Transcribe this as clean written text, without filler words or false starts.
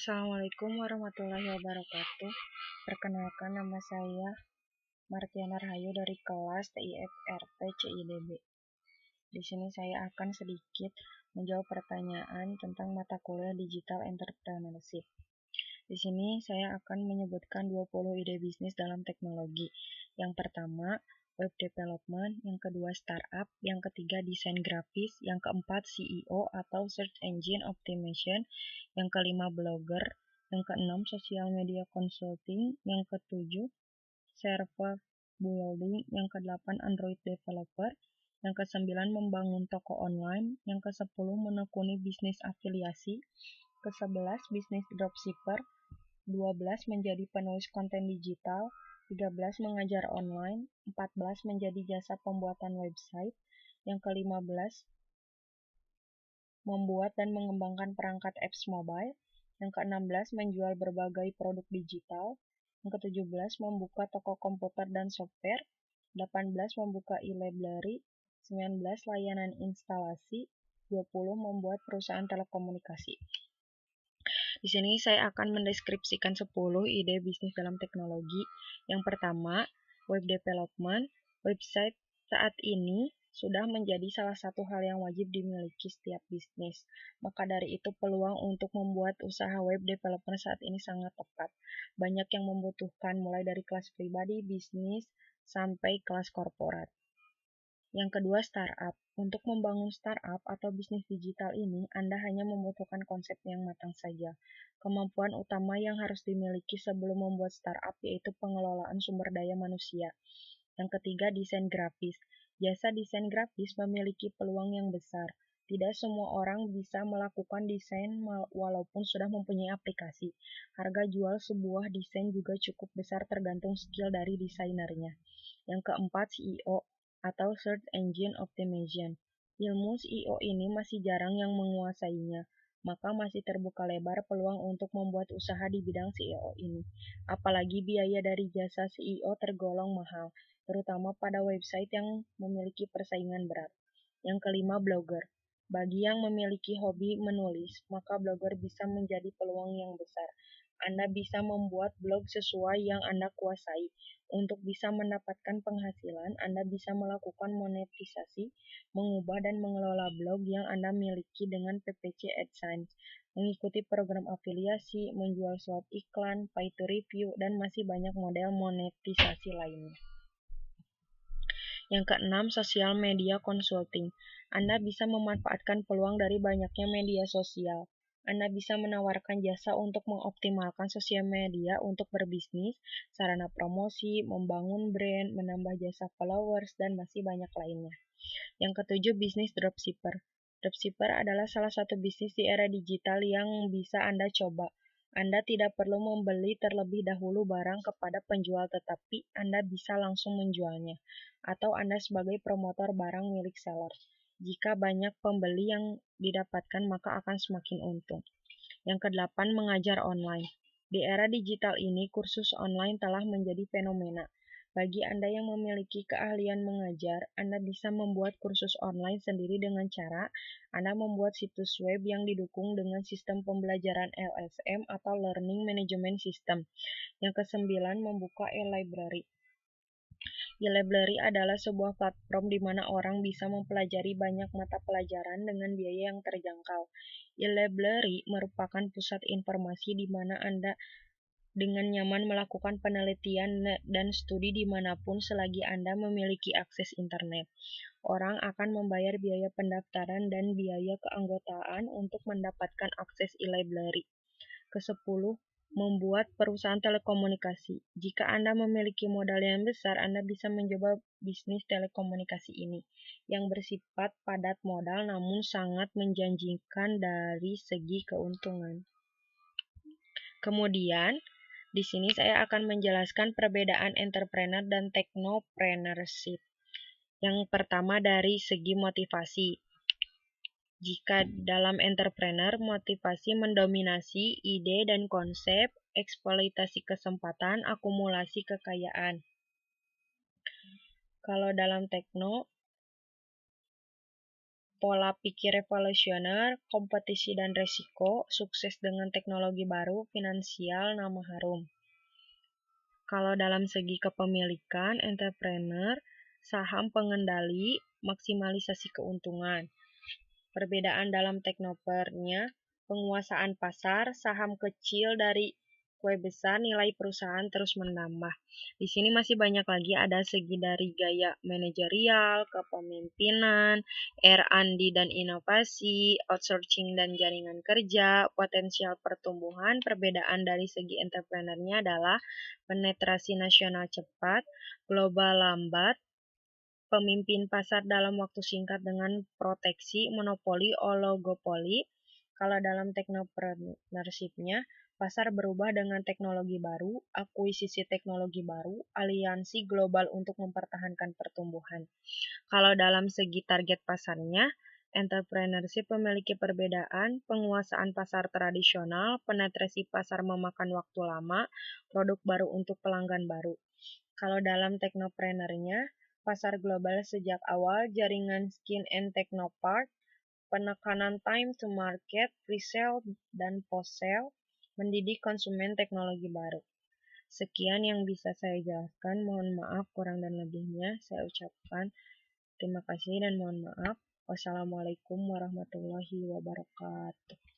Assalamualaikum warahmatullahi wabarakatuh. Perkenalkan, nama saya Martiana Rahayu dari kelas TIFRT CIDB. Di sini saya akan sedikit menjawab pertanyaan tentang mata kuliah Digital Entrepreneurship. Di sini saya akan menyebutkan 20 ide bisnis dalam teknologi. Yang pertama, web development, yang kedua startup, yang ketiga desain grafis, yang keempat CEO atau search engine optimization, yang kelima blogger, yang keenam social media consulting, yang ketujuh server building, yang kedelapan Android developer, yang kesembilan membangun toko online, yang kesepuluh menekuni bisnis afiliasi, ke-11 bisnis dropshipper, 12 menjadi penulis konten digital, 13 mengajar online, 14 menjadi jasa pembuatan website, yang ke-15 membuat dan mengembangkan perangkat apps mobile, yang ke-16 menjual berbagai produk digital, yang ke-17 membuka toko komputer dan software, 18 membuka e-library, 19 layanan instalasi, 20 membuat perusahaan telekomunikasi. Di sini saya akan mendeskripsikan 10 ide bisnis dalam teknologi. Yang pertama, web development. Website saat ini sudah menjadi salah satu hal yang wajib dimiliki setiap bisnis. Maka dari itu peluang untuk membuat usaha web developer saat ini sangat tepat. Banyak yang membutuhkan mulai dari kelas pribadi, bisnis, sampai kelas korporat. Yang kedua, startup. Untuk membangun startup atau bisnis digital ini, Anda hanya membutuhkan konsep yang matang saja. Kemampuan utama yang harus dimiliki sebelum membuat startup yaitu pengelolaan sumber daya manusia. Yang ketiga, desain grafis. Jasa desain grafis memiliki peluang yang besar. Tidak semua orang bisa melakukan desain walaupun sudah mempunyai aplikasi. Harga jual sebuah desain juga cukup besar tergantung skill dari desainernya. Yang keempat, CEO atau Search Engine Optimization. Ilmu SEO ini masih jarang yang menguasainya, maka masih terbuka lebar peluang untuk membuat usaha di bidang SEO ini. Apalagi biaya dari jasa SEO tergolong mahal, terutama pada website yang memiliki persaingan berat. Yang kelima, blogger. Bagi yang memiliki hobi menulis, maka blogger bisa menjadi peluang yang besar. Anda bisa membuat blog sesuai yang Anda kuasai. Untuk bisa mendapatkan penghasilan, Anda bisa melakukan monetisasi, mengubah dan mengelola blog yang Anda miliki dengan PPC AdSense, mengikuti program afiliasi, menjual slot iklan, pay to review, dan masih banyak model monetisasi lainnya. Yang keenam, social media consulting. Anda bisa memanfaatkan peluang dari banyaknya media sosial. Anda bisa menawarkan jasa untuk mengoptimalkan sosial media untuk berbisnis, sarana promosi, membangun brand, menambah jasa followers, dan masih banyak lainnya. Yang ketujuh, bisnis dropshipper. Dropshipper adalah salah satu bisnis di era digital yang bisa Anda coba. Anda tidak perlu membeli terlebih dahulu barang kepada penjual, tetapi Anda bisa langsung menjualnya. Atau Anda sebagai promotor barang milik seller. Jika banyak pembeli yang didapatkan, maka akan semakin untung. Yang kedelapan, mengajar online. Di era digital ini, kursus online telah menjadi fenomena. Bagi Anda yang memiliki keahlian mengajar, Anda bisa membuat kursus online sendiri dengan cara Anda membuat situs web yang didukung dengan sistem pembelajaran LSM atau Learning Management System. Yang kesembilan, membuka e-library. E-library adalah sebuah platform di mana orang bisa mempelajari banyak mata pelajaran dengan biaya yang terjangkau. E-library merupakan pusat informasi di mana Anda dengan nyaman melakukan penelitian dan studi dimanapun selagi Anda memiliki akses internet. Orang akan membayar biaya pendaftaran dan biaya keanggotaan untuk mendapatkan akses e-library. Ke-10, membuat perusahaan telekomunikasi. Jika Anda memiliki modal yang besar, Anda bisa mencoba bisnis telekomunikasi ini, yang bersifat padat modal namun sangat menjanjikan dari segi keuntungan. Kemudian, di sini saya akan menjelaskan perbedaan entrepreneur dan technopreneurship. Yang pertama dari segi motivasi. Jika dalam entrepreneur, motivasi mendominasi ide dan konsep, eksploitasi kesempatan, akumulasi kekayaan. Kalau dalam pola pikir revolusioner, kompetisi dan resiko, sukses dengan teknologi baru, finansial, nama harum. Kalau dalam segi kepemilikan, entrepreneur, saham pengendali, maksimalisasi keuntungan. Perbedaan dalam teknopernya, penguasaan pasar, saham kecil dari kue besar, nilai perusahaan terus menambah. Di sini masih banyak lagi, ada segi dari gaya manajerial, kepemimpinan, R&D dan inovasi, outsourcing dan jaringan kerja, potensial pertumbuhan. Perbedaan dari segi entrepreneurnya adalah penetrasi nasional cepat, global lambat, pemimpin pasar dalam waktu singkat dengan proteksi, monopoli, oligopoli. Kalau dalam teknopreneurship-nya, pasar berubah dengan teknologi baru, akuisisi teknologi baru, aliansi global untuk mempertahankan pertumbuhan. Kalau dalam segi target pasarnya, entrepreneurship memiliki perbedaan, penguasaan pasar tradisional, penetrasi pasar memakan waktu lama, produk baru untuk pelanggan baru. Kalau dalam teknopreneurnya, pasar global sejak awal, jaringan skin and technopark, penekanan time to market, pre-sale dan post-sale, mendidik konsumen teknologi baru. Sekian yang bisa saya jelaskan, mohon maaf kurang dan lebihnya. Saya ucapkan terima kasih dan mohon maaf. Wassalamualaikum warahmatullahi wabarakatuh.